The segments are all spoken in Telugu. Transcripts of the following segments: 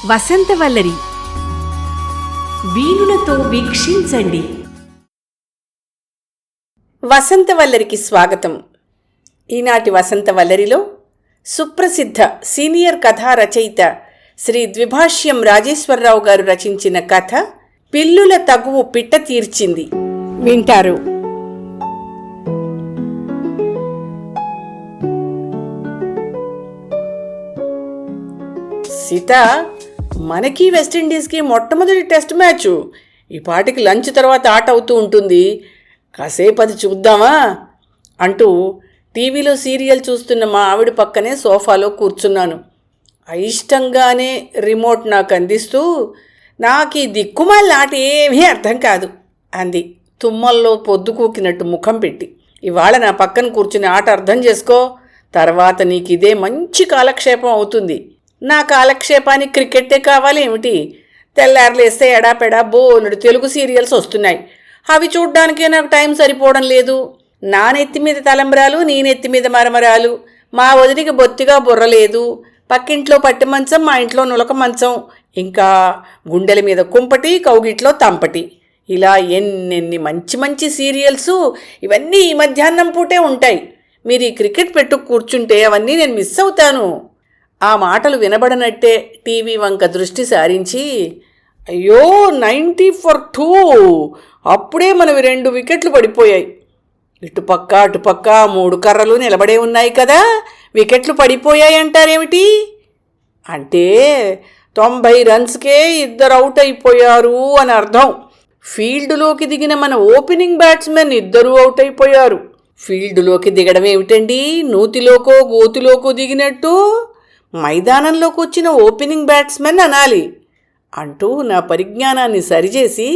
వసంతవల్లరి వీణులతో వీక్షించండి. వసంతవల్లరికి స్వాగతం. ఈనాటి వసంతవల్లరిలో సుప్రసిద్ధ సీనియర్ కథా రచయిత శ్రీ ద్విభాష్యం రాజేశ్వరరావు గారు రచించిన కథ పిల్లుల తగువు పిట్ట తీర్చింది వింటారు. సీత, మనకి వెస్టిండీస్కి మొట్టమొదటి టెస్ట్ మ్యాచ్. ఈ పాటికి లంచ్ తర్వాత ఆట అవుతూ ఉంటుంది. కాసేపు అది చూద్దామా అంటూ టీవీలో సీరియల్ చూస్తున్న మా ఆవిడ పక్కనే సోఫాలో కూర్చున్నాను. అయిష్టంగానే రిమోట్ నాకు అందిస్తూ, నాకు ఈ దిక్కుమాల ఆట ఏమీ అర్థం కాదు అంది తుమ్మల్లో పొద్దుకూకినట్టు ముఖం పెట్టి. ఇవాళ నా పక్కన కూర్చుని ఆట అర్థం చేసుకో, తర్వాత నీకు ఇదే మంచి కాలక్షేపం అవుతుంది. నా కాలక్షేపానికి క్రికెట్టే కావాలి ఏమిటి? తెల్లారులేస్తే ఎడాపెడా బోనుడు తెలుగు సీరియల్స్ వస్తున్నాయి. అవి చూడ్డానికే నాకు టైం సరిపోవడం లేదు. నా నెత్తి మీద తలంబ్రాలు, నీ నెత్తి మీద మరమరాలు. మా వదినికి బొత్తిగా బుర్రలేదు. పక్కింట్లో పట్టి మంచం, మా ఇంట్లో నులక మంచం, ఇంకా గుండెల మీద కుంపటి, కౌగిట్లో తంపటి. ఇలా ఎన్నెన్ని మంచి మంచి సీరియల్స్. ఇవన్నీ ఈ మధ్యాహ్నం పూటే ఉంటాయి. మీరు ఈ క్రికెట్ పెట్టు కూర్చుంటే అవన్నీ నేను మిస్ అవుతాను. ఆ మాటలు వినబడనట్టే టీవీ వంక దృష్టి సారించి, అయ్యో 90 for 2, అప్పుడే మనవి 2 వికెట్లు పడిపోయాయి. ఇటుపక్క అటుపక్క 3 కర్రలు నిలబడే ఉన్నాయి కదా, వికెట్లు పడిపోయాయి అంటారేమిటి? అంటే 90 రన్స్కే 2 అవుట్ అయిపోయారు అని అర్థం. ఫీల్డ్లోకి దిగిన మన ఓపెనింగ్ బ్యాట్స్మెన్ 2 అవుట్ అయిపోయారు. ఫీల్డ్లోకి దిగడం ఏమిటండి, నూతిలోకో గోతిలోకో దిగినట్టు? మైదానంలోకి వచ్చిన ఓపెనింగ్ బ్యాట్స్మెన్ అనాలి అంటూ నా పరిజ్ఞానాన్ని సరిచేసి,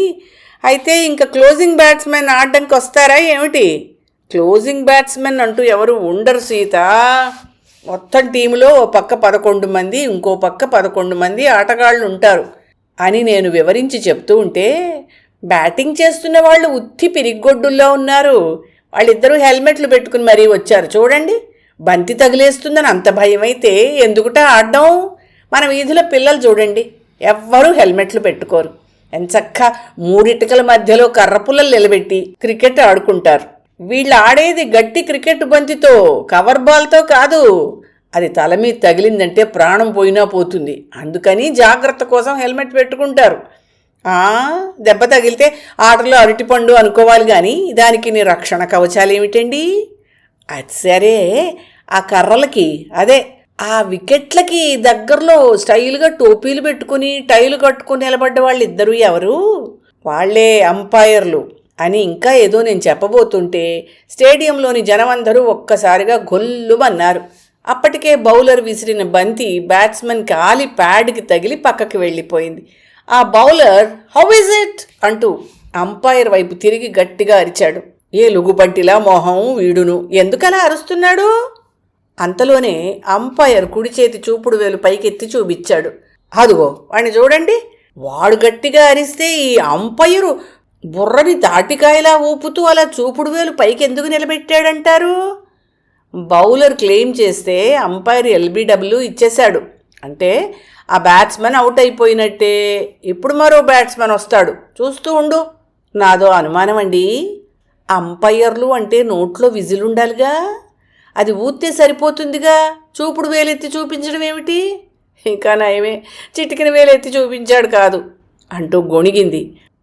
అయితే ఇంకా క్లోజింగ్ బ్యాట్స్మెన్ ఆడడానికి వస్తారా ఏమిటి? క్లోజింగ్ బ్యాట్స్మెన్ అంటూ ఎవరు ఉండరు సీత. మొత్తం టీంలో ఓ పక్క 11 మంది, ఇంకో పక్క 11 మంది ఆటగాళ్ళు ఉంటారు అని నేను వివరించి చెప్తూ ఉంటే, బ్యాటింగ్ చేస్తున్న వాళ్ళు ఉత్తి పిరిగ్గొడ్డుల్లో ఉన్నారు. వాళ్ళిద్దరూ హెల్మెట్లు పెట్టుకుని మరీ వచ్చారు చూడండి. బంతి తగిలేస్తుందని అంత భయమైతే ఎందుకుటా ఆడడం? మన వీధిలో పిల్లలు చూడండి, ఎవ్వరూ హెల్మెట్లు పెట్టుకోరు. ఎంచక్క 3 ఇటుకల మధ్యలో కర్రపుల్లలు నిలబెట్టి క్రికెట్ ఆడుకుంటారు. వీళ్ళు ఆడేది గట్టి క్రికెట్ బంతితో, కవర్ బాల్తో కాదు. అది తల మీద తగిలిందంటే ప్రాణం పోయినా పోతుంది. అందుకని జాగ్రత్త కోసం హెల్మెట్ పెట్టుకుంటారు. దెబ్బ తగిలితే ఆటలో అరటిపండు అనుకోవాలి కానీ దానికి నీ రక్షణ కవచాలు ఏమిటండి? అది సరే, ఆ కర్రలకి, అదే ఆ వికెట్లకి దగ్గరలో స్టైల్గా టోపీలు పెట్టుకుని టైలు కట్టుకుని నిలబడ్డ వాళ్ళు ఇద్దరు ఎవరు? వాళ్లే అంపైర్లు అని ఇంకా ఏదో నేను చెప్పబోతుంటే స్టేడియంలోని జనమందరూ ఒక్కసారిగా గొల్లుమన్నారు. అప్పటికే బౌలర్ విసిరిన బంతి బ్యాట్స్మెన్ కాలి ప్యాడ్కి తగిలి పక్కకి వెళ్ళిపోయింది. ఆ బౌలర్ హౌ ఇస్ ఇట్ అంటూ అంపైర్ వైపు తిరిగి గట్టిగా అరిచాడు. ఏ లుగుబంటిలా మొహం వీడును, ఎందుకలా అరుస్తున్నాడు? అంతలోనే అంపైర్ కుడి చేతి చూపుడు వేలు పైకెత్తి చూపించాడు. అదుగో వాడిని చూడండి. వాడు గట్టిగా అరిస్తే ఈ అంపైరు బుర్రని తాటికాయలా ఊపుతూ అలా చూపుడు వేలు పైకి ఎందుకు నిలబెట్టాడంటారు? బౌలర్ క్లెయిమ్ చేస్తే అంపైర్ LBW ఇచ్చేశాడు. అంటే ఆ బ్యాట్స్మెన్ అవుట్ అయిపోయినట్టే. ఇప్పుడు మరో బ్యాట్స్మెన్ వస్తాడు, చూస్తూ ఉండు. నాదో అనుమానం అండి, అంపైర్లు అంటే నోట్లో విజిల్ ఉండాలిగా, అది ఊస్తే సరిపోతుందిగా. చూపుడు వేలెత్తి చూపించడం ఏమిటి? ఇంకా నయమే చిటికిన వేలెత్తి చూపించాడు కాదు అంటూ గొణిగింది.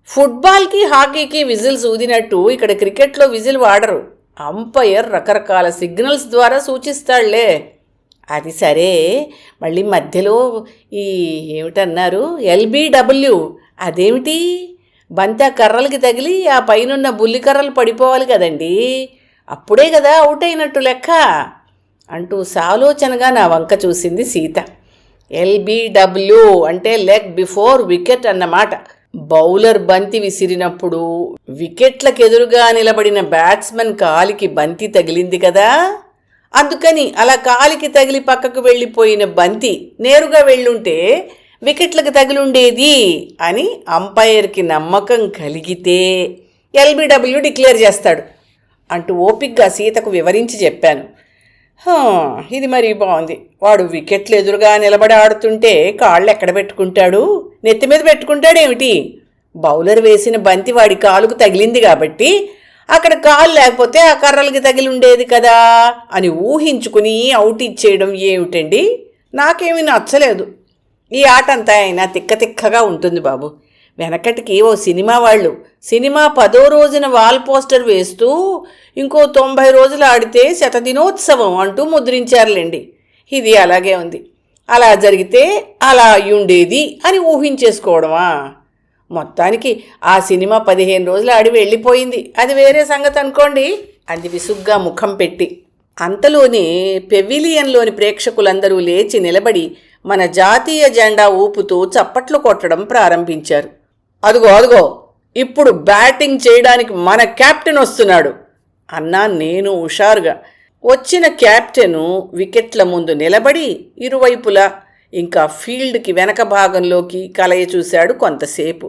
ఫుట్బాల్కి హాకీకి విజిల్స్ ఊదినట్టు ఇక్కడ క్రికెట్లో విజిల్ వాడరు. అంపైర్ రకరకాల సిగ్నల్స్ ద్వారా సూచిస్తాడులే. అది సరే, మళ్ళీ మధ్యలో ఈ ఏమిటన్నారు LBW, అదేమిటి? బంతి ఆ కర్రలకి తగిలి ఆ పైనున్న బుల్లికర్రలు పడిపోవాలి కదండి, అప్పుడే కదా అవుట్ అయినట్టు లెక్క అంటూ సాలోచనగా నా వంక చూసింది సీత. LBW అంటే లెగ్ బిఫోర్ వికెట్ అన్నమాట. బౌలర్ బంతి విసిరినప్పుడు వికెట్లకు ఎదురుగా నిలబడిన బ్యాట్స్మెన్ కాలికి బంతి తగిలింది కదా, అందుకని అలా కాలికి తగిలి పక్కకు వెళ్ళిపోయిన బంతి నేరుగా వెళ్ళుంటే వికెట్లకు తగిలుండేది అని అంపైర్కి నమ్మకం కలిగితే LBW డిక్లేర్ చేస్తాడు అంటూ ఓపిగ్గా సీతకు వివరించి చెప్పాను. హా, ఇది మరీ బాగుంది. వాడు వికెట్లు ఎదురుగా నిలబడి ఆడుతుంటే కాళ్ళు ఎక్కడ పెట్టుకుంటాడు? నెత్తి మీద పెట్టుకుంటాడేమిటి? బౌలర్ వేసిన బంతి వాడి కాలుకు తగిలింది కాబట్టి అక్కడ కాలు లేకపోతే ఆ కర్రలకి తగిలి ఉండేది కదా అని ఊహించుకుని అవుట్ ఇచ్చేయడం ఏమిటండి? నాకేమీ నచ్చలేదు. ఈ ఆట అంతా అయినా తిక్కగా ఉంటుంది బాబు. వెనకటికి ఓ సినిమా వాళ్ళు సినిమా 10వ రోజున వాల్ పోస్టర్ వేస్తూ ఇంకో 90 రోజులు ఆడితే శతదినోత్సవం అంటూ ముద్రించారులేండి. ఇది అలాగే ఉంది. అలా జరిగితే అలా అయ్యుండేది అని ఊహించేసుకోవడమా? మొత్తానికి ఆ సినిమా 15 రోజులు ఆడి వెళ్ళిపోయింది. అది వేరే సంగతి అనుకోండి అంది విసుగ్గా ముఖం పెట్టి. అంతలోనే పెవిలియన్లోని ప్రేక్షకులందరూ లేచి నిలబడి మన జాతీయ జెండా ఊపుతూ చప్పట్లు కొట్టడం ప్రారంభించారు. అదుగో ఇప్పుడు బ్యాటింగ్ చేయడానికి మన కెప్టెన్ వస్తున్నాడు అన్నా నేను హుషారుగా. వచ్చిన కెప్టెను వికెట్ల ముందు నిలబడి ఇరువైపులా ఇంకా ఫీల్డ్కి వెనక భాగంలోకి కలయ చూశాడు కొంతసేపు.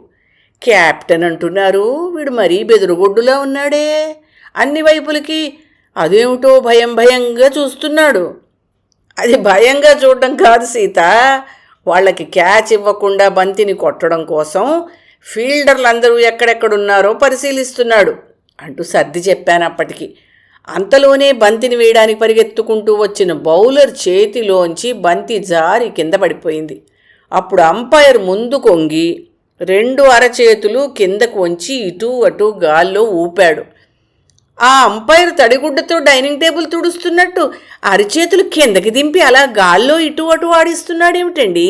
కెప్టెన్ అంటున్నారు, వీడు మరీ బెదురుగుడ్డులా ఉన్నాడే. అన్ని వైపులకి అదేమిటో భయంగా చూస్తున్నాడు. అది భయంగా చూడడం కాదు సీత, వాళ్ళకి క్యాచ్ ఇవ్వకుండా బంతిని కొట్టడం కోసం ఫీల్డర్లందరూ ఎక్కడెక్కడున్నారో పరిశీలిస్తున్నాడు అంటూ సర్ది చెప్పాను అప్పటికి. అంతలోనే బంతిని వేయడానికి పరిగెత్తుకుంటూ వచ్చిన బౌలర్ చేతిలోంచి బంతి జారి కింద పడిపోయింది. అప్పుడు అంపైర్ ముందు కొంగి 2 అరచేతులు కిందకు వంచి ఇటూ అటూ గాల్లో ఊపాడు. ఆ అంపైర్ తడిగుడ్డతో డైనింగ్ టేబుల్ తుడుస్తున్నట్టు అరచేతులు కిందకి దింపి అలా గాల్లో ఇటు అటు ఆడిస్తున్నాడేమిటండి?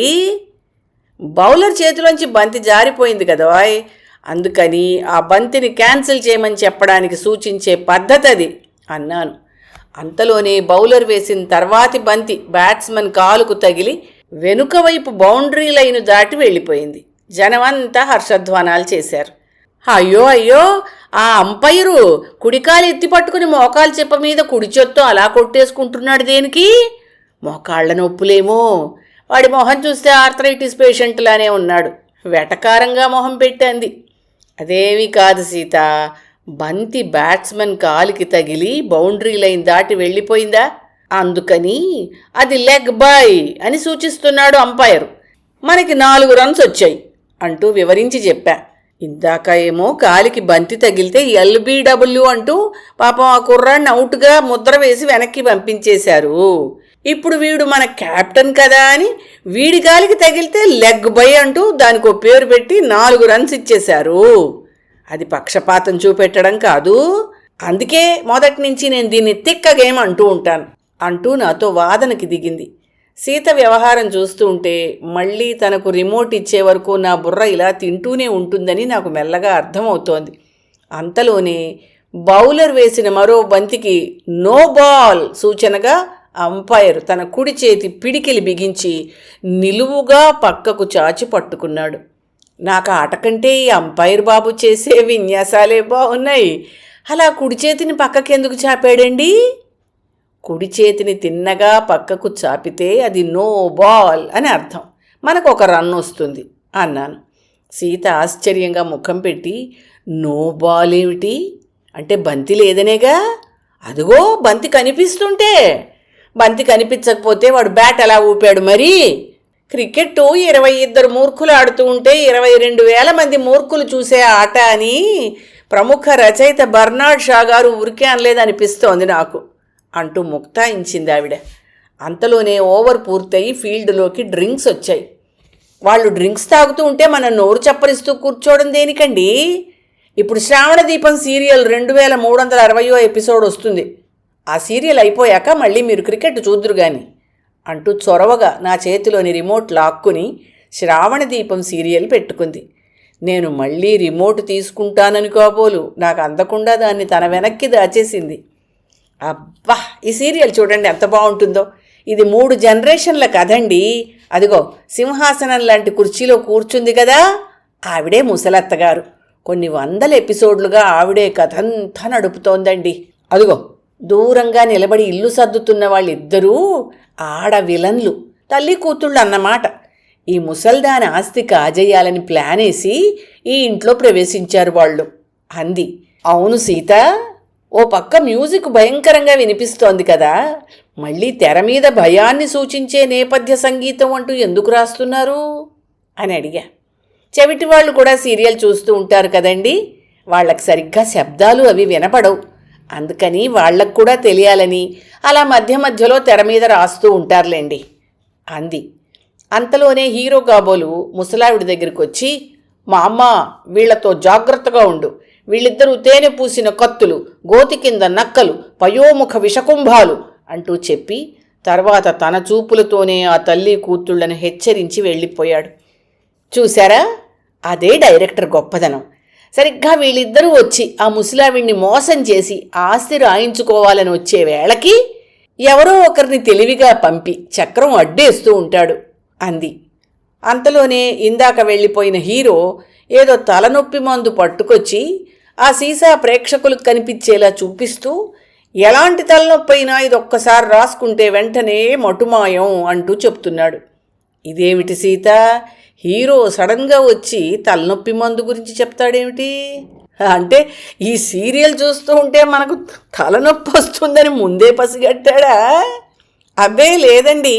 బౌలర్ చేతిలోంచి బంతి జారిపోయింది కదవాయ్, అందుకని ఆ బంతిని క్యాన్సిల్ చేయమని చెప్పడానికి సూచించే పద్ధతి అది అన్నాను. అంతలోనే బౌలర్ వేసిన తర్వాతి బంతి బ్యాట్స్మెన్ కాలుకు తగిలి వెనుక వైపు బౌండరీ లైను దాటి వెళ్ళిపోయింది. జనమంతా హర్షధ్వానాలు చేశారు. అయ్యో ఆ అంపైరు కుడికాలు ఎత్తి పట్టుకుని మోకాలు చెప్ప మీద కుడి చేత్తో అలా కొట్టేసుకుంటున్నాడు దేనికి? మోకాళ్ల నొప్పులేమో. వాడి మొహం చూస్తే ఆర్థరైటిస్ పేషెంట్లానే ఉన్నాడు. వెటకారంగా మొహం పెట్టింది. అదేమీ కాదు సీత, బంతి బ్యాట్స్మెన్ కాలికి తగిలి బౌండరీ లైన్ దాటి వెళ్ళిపోయిందా, అందుకని అది లెగ్ బాయ్ అని సూచిస్తున్నాడు అంపైరు. మనకి 4 రన్స్ వచ్చాయి అంటూ వివరించి చెప్పా. ఇందాక ఏమో కాలికి బంతి తగిలితే LBW అంటూ పాపం ఆ కుర్రాన్ని అవుట్గా ముద్ర వేసి వెనక్కి పంపించేశారు. ఇప్పుడు వీడు మన కెప్టెన్ కదా అని వీడి కాలికి తగిలితే లెగ్ బై అంటూ దానికో పేరు పెట్టి 4 రన్స్ ఇచ్చేశారు. అది పక్షపాతం చూపెట్టడం కాదు. అందుకే మొదటి నుంచి నేను దీన్ని తిక్క గేమ్ అంటూ ఉంటాను అంటూ నాతో వాదనకి దిగింది. సీత వ్యవహారం చూస్తూ ఉంటే మళ్ళీ తనకు రిమోట్ ఇచ్చే వరకు నా బుర్ర ఇలా తింటూనే ఉంటుందని నాకు మెల్లగా అర్థమవుతోంది. అంతలోనే బౌలర్ వేసిన మరో బంతికి నో బాల్ సూచనగా అంపైర్ తన కుడి చేతి పిడికిలి బిగించి నిలువుగా పక్కకు చాచి పట్టుకున్నాడు. నాకు ఆట కంటే ఈ అంపైర్ బాబు చేసే విన్యాసాలే బాగున్నాయి. అలా కుడి చేతిని పక్కకెందుకు చాపాడండి? కుడి చేతిని తిన్నగా పక్కకు చాపితే అది నో బాల్ అని అర్థం, మనకు 1 రన్ వస్తుంది అన్నాను. సీత ఆశ్చర్యంగా ముఖం పెట్టి నో బాల్ ఏమిటి అంటే బంతి లేదనేగా. అదిగో బంతి కనిపిస్తుంటే, బంతి కనిపించకపోతే వాడు బ్యాట్ ఎలా ఊపాడు మరి? క్రికెట్ 22 మూర్ఖులు ఆడుతూ ఉంటే 22,000 మంది మూర్ఖులు చూసే ఆట అని ప్రముఖ రచయిత బర్నార్డ్ షా గారు ఊరికే అనలేదనిపిస్తోంది నాకు అంటూ ముక్తాయించింది ఆవిడ. అంతలోనే ఓవర్ పూర్తయి ఫీల్డ్లోకి డ్రింక్స్ వచ్చాయి. వాళ్ళు డ్రింక్స్ తాగుతూ ఉంటే మనం నోరు చప్పరిస్తూ కూర్చోవడం దేనికండి? ఇప్పుడు శ్రావణ దీపం సీరియల్ 2360వ ఎపిసోడ్ వస్తుంది. ఆ సీరియల్ అయిపోయాక మళ్ళీ మీరు క్రికెట్ చూద్దురు గాని అంటూ చొరవగా నా చేతిలోని రిమోట్ లాక్కుని శ్రావణ దీపం సీరియల్ పెట్టుకుంది. నేను మళ్ళీ రిమోట్ తీసుకుంటానని కాబోలు నాకు అందకుండా దాన్ని తన వెనక్కి దాచేసింది. అబ్బా, ఈ సీరియల్ చూడండి ఎంత బాగుంటుందో. ఇది 3 జనరేషన్ల కథండి. అదిగో సింహాసనం లాంటి కుర్చీలో కూర్చుంది కదా, ఆవిడే ముసలత్తగారు. కొన్ని 100 ఎపిసోడ్లుగా ఆవిడే కథంతా నడుపుతోందండి. అదిగో దూరంగా నిలబడి ఇల్లు సర్దుతున్న వాళ్ళిద్దరూ ఆడ విలన్లు, తల్లి కూతుళ్ళు అన్నమాట. ఈ ముసల్దాని ఆస్తి కాజేయాలని ప్లాన్ వేసి ఈ ఇంట్లో ప్రవేశించారు వాళ్ళు అంది. అవును సీత, ఓ పక్క మ్యూజిక్ భయంకరంగా వినిపిస్తోంది కదా, మళ్ళీ తెర మీద భయాన్ని సూచించే నేపథ్య సంగీతం అంటూ ఎందుకు రాస్తున్నారు అని అడిగా. చెవిటి వాళ్ళు కూడా సీరియల్ చూస్తూ ఉంటారు కదండి, వాళ్ళకి సరిగ్గా శబ్దాలు అవి వినపడవు, అందుకని వాళ్ళకు కూడా తెలియాలని అలా మధ్య మధ్యలో తెర మీద రాస్తూ ఉంటారులేండి అంది. అంతలోనే హీరో కాబోలు ముసలావిడి దగ్గరికి వచ్చి, మా అమ్మ వీళ్లతో జాగ్రత్తగా ఉండు, వీళ్ళిద్దరూ తేనె పూసిన కత్తులు, గోతి కింద నక్కలు, పయోముఖ విషకుంభాలు అంటూ చెప్పి తర్వాత తన చూపులతోనే ఆ తల్లి కూతుళ్లను హెచ్చరించి వెళ్ళిపోయాడు. చూశారా, అదే డైరెక్టర్ గొప్పదనం. సరిగ్గా వీళ్ళిద్దరూ వచ్చి ఆ ముసలావిడిని మోసం చేసి ఆస్తి రాయించుకోవాలని వచ్చే వేళకి ఎవరో ఒకరిని తెలివిగా పంపి చక్రం అడ్డేస్తూ ఉంటాడు అంది. అంతలోనే ఇందాక వెళ్ళిపోయిన హీరో ఏదో తలనొప్పి మందు పట్టుకొచ్చి ఆ సీసా ప్రేక్షకులకు కనిపించేలా చూపిస్తూ, ఎలాంటి తలనొప్పి అయినా ఇదొక్కసారి రాసుకుంటే వెంటనే మటుమాయం అంటూ చెప్తున్నాడు. ఇదేమిటి సీత, హీరో సడన్గా వచ్చి తలనొప్పి మందు గురించి చెప్తాడేమిటి? అంటే ఈ సీరియల్ చూస్తూ ఉంటే మనకు తలనొప్పి వస్తుందని ముందే పసిగట్టాడా? అబ్బే లేదండి,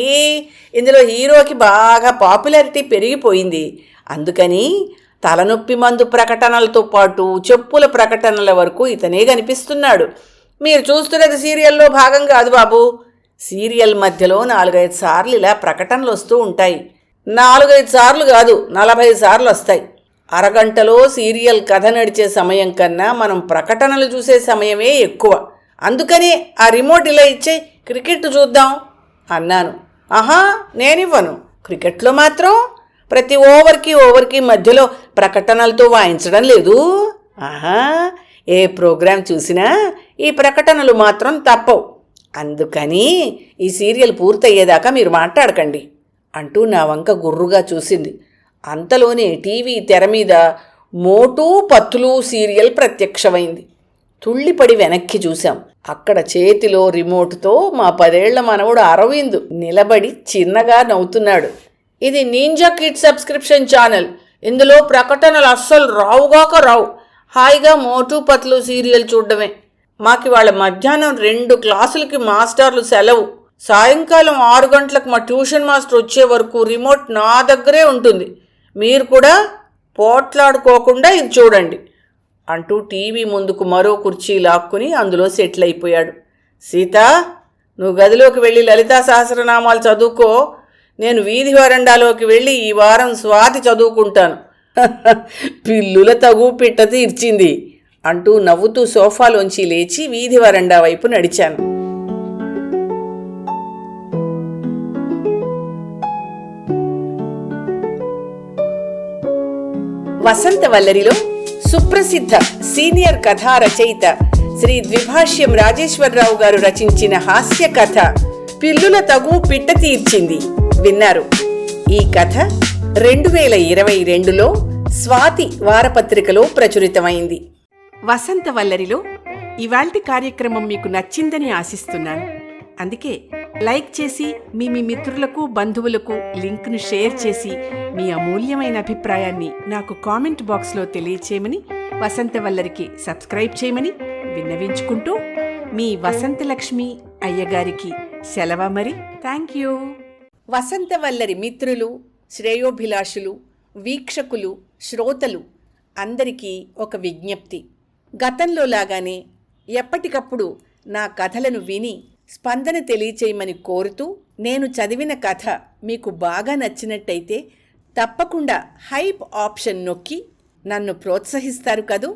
ఇందులో హీరోకి బాగా పాపులారిటీ పెరిగిపోయింది, అందుకని తలనొప్పి మందు ప్రకటనలతో పాటు చెప్పుల ప్రకటనల వరకు ఇతనే కనిపిస్తున్నాడు. మీరు చూస్తున్నది సీరియల్లో భాగం కాదు బాబు. సీరియల్ మధ్యలో 4-5 సార్లు ఇలా ప్రకటనలు వస్తూ ఉంటాయి. 4-5 సార్లు కాదు, 40 సార్లు వస్తాయి. అరగంటలో సీరియల్ కథ నడిచే సమయం కన్నా మనం ప్రకటనలు చూసే సమయమే ఎక్కువ. అందుకని ఆ రిమోట్ ఇలా ఇచ్చే, క్రికెట్ చూద్దాం అన్నాను. ఆహా, నేనివ్వను. క్రికెట్లో మాత్రం ప్రతి ఓవర్కి మధ్యలో ప్రకటనలతో వాయించడం లేదు. ఆహా, ఏ ప్రోగ్రాం చూసినా ఈ ప్రకటనలు మాత్రం తప్పవు. అందుకని ఈ సీరియల్ పూర్తయ్యేదాకా మీరు మాట్లాడకండి అంటూ నా వంక గుర్రుగా చూసింది. అంతలోనే టీవీ తెర మీద మోటూ పత్తులు సీరియల్ ప్రత్యక్షమైంది. తుళ్ళిపడి వెనక్కి చూశాం. అక్కడ చేతిలో రిమోట్తో మా 10 ఏళ్ల మనవడు అరవింద్ నిలబడి చిన్నగా నవ్వుతున్నాడు. ఇది నింజా కిడ్ సబ్స్క్రిప్షన్ ఛానల్, ఇందులో ప్రకటనలు అస్సలు రావుగాక రావు. హాయిగా మోటూ పత్లు సీరియల్ చూడడమే. మాకు వాళ్ళ మధ్యాహ్నం 2 క్లాసులకి మాస్టర్లు సెలవు. సాయంకాలం 6 గంటలకు మా ట్యూషన్ మాస్టర్ వచ్చే వరకు రిమోట్ నా దగ్గరే ఉంటుంది. మీరు కూడా పోట్లాడుకోకుండా ఇది చూడండి అంటూ టీవీ ముందుకు మరో కుర్చీ లాక్కుని అందులో సెటిల్ అయిపోయాడు. సీత, నువ్వు గదిలోకి వెళ్ళి లలితా సహస్రనామాలు చదువుకో, నేను వీధి వరండాలోకి వెళ్ళి ఈ వారం స్వాతి చదువుకుంటాను. పిల్లుల తగు పిట్ట తీర్చింది అంటూ నవ్వుతూ సోఫాలోంచి లేచి వీధి వరండా వైపు నడిచాను. వసంతవల్లరిలో సుప్రసిద్ధ సీనియర్ కథా రచయిత శ్రీ ద్విభాష్యం రాజేశ్వరరావు గారు రచించిన హాస్య కథ పిల్లుల తగు పిట్ట తీర్చింది విన్నారు. ఈ కథ 2022లో స్వాతి వారపత్రికలో ప్రచురితమైంది. వసంతవల్లరిలో ఇవాల్టి కార్యక్రమం మీకు నచ్చిందని ఆశిస్తున్నాను. అందుకే లైక్ చేసి మీ మిత్రులకు బంధువులకు లింక్ను షేర్ చేసి మీ అమూల్యమైన అభిప్రాయాన్ని నాకు కామెంట్ బాక్స్లో తెలియచేయమని, వసంతవల్లరికి సబ్స్క్రైబ్ చేయమని విన్నవించుకుంటూ మీ వసంతలక్ష్మి అయ్యగారికి సెలవు మరి. Thank you. వసంతవల్లరి మిత్రులు, శ్రేయోభిలాషులు, వీక్షకులు, శ్రోతలు అందరికీ ఒక విజ్ఞప్తి. గతంలో లాగానే ఎప్పటికప్పుడు నా కథలను విని స్పందన తెలియచేయమని కోరుతూ, నేను చదివిన కథ మీకు బాగా నచ్చినట్టయితే తప్పకుండా హైప్ ఆప్షన్ నొక్కి నన్ను ప్రోత్సహిస్తారు కదూ.